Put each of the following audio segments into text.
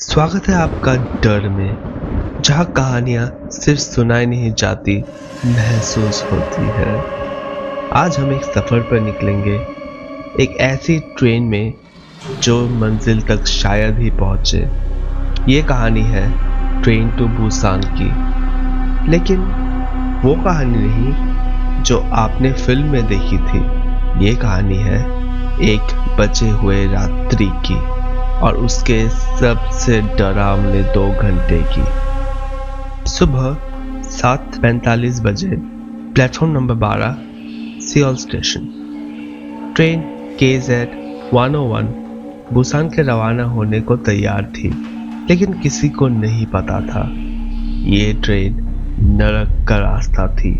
स्वागत है आपका डर में, जहां कहानियां सिर्फ सुनाई नहीं जाती, महसूस होती है। आज हम एक सफर पर निकलेंगे, एक ऐसी ट्रेन में जो मंजिल तक शायद ही पहुंचे। ये कहानी है ट्रेन टू बुसान की, लेकिन वो कहानी नहीं जो आपने फिल्म में देखी थी। ये कहानी है एक बचे हुए रात्रि की और उसके सबसे डरावने 2 घंटे की। सुबह 7:45 बजे, platform number 12, Seoul station. Train KZ-101 Busan के रवाना होने को तैयार थी, लेकिन किसी को नहीं पता था ये ट्रेन नरक का रास्ता थी।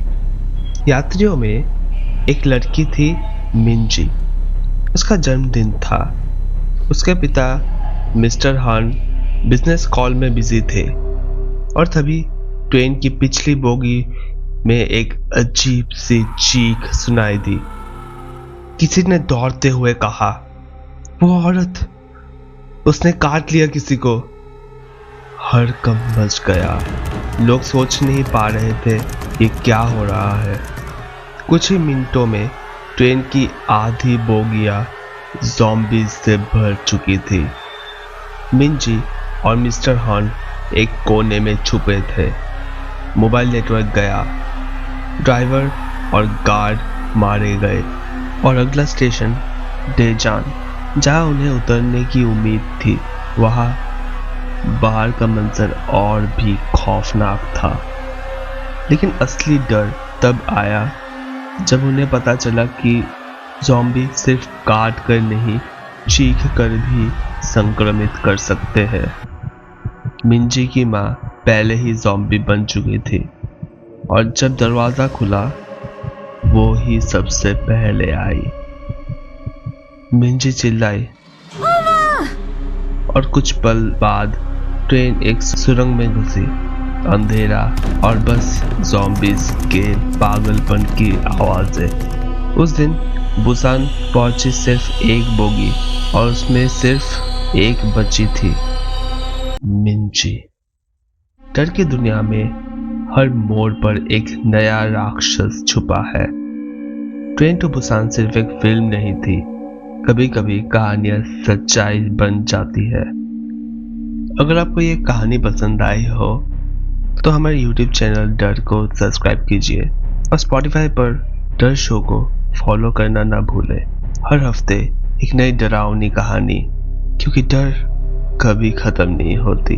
यात्रियों में एक लड़की थी, मिंजी। उसका जन्मदिन था। उसके पिता मिस्टर हान बिजनेस कॉल में बिजी थे और तभी ट्रेन की पिछली बोगी में एक अजीब सी चीख सुनाई दी। किसी ने दौड़ते हुए कहा, वो औरत, उसने काट लिया किसी को। हड़कंप मच गया। लोग सोच नहीं पा रहे थे ये क्या हो रहा है। कुछ ही मिनटों में ट्रेन की आधी बोगियां ज़ॉम्बीज़ से भर चुकी थी। मिंजी और मिस्टर हॉर्न एक कोने में छुपे थे। मोबाइल नेटवर्क गया, ड्राइवर और गार्ड मारे गए और अगला स्टेशन डेजान, जहां उन्हें उतरने की उम्मीद थी, वहां बाहर का मंजर और भी खौफनाक था। लेकिन असली डर तब आया जब उन्हें पता चला कि ज़ॉम्बी सिर्फ काट कर नहीं, चीख कर भी संक्रमित कर सकते हैं। मिंजी की माँ पहले ही ज़ॉम्बी बन चुकी थी और जब दरवाजा खुला, वो ही सबसे पहले आई। मिंजी चिल्लाई और कुछ पल बाद ट्रेन एक सुरंग में घुसी। अंधेरा और बस ज़ॉम्बीज़ के पागलपन की आवाज़ें। उस दिन बुसान पहुंची सिर्फ एक बोगी और उसमें सिर्फ एक बची थी, मिंजी। डर की दुनिया में हर मोड़ पर एक नया राक्षस छुपा है। ट्रेन टू बुसान सिर्फ एक फिल्म नहीं थी, कभी कभी कहानियां सच्चाई बन जाती है। अगर आपको ये कहानी पसंद आई हो तो हमारे YouTube चैनल डर को सब्सक्राइब कीजिए और Spotify पर डर शो को फॉलो करना ना भूलें। हर हफ्ते एक नई डरावनी कहानी, क्योंकि डर कभी खत्म नहीं होती।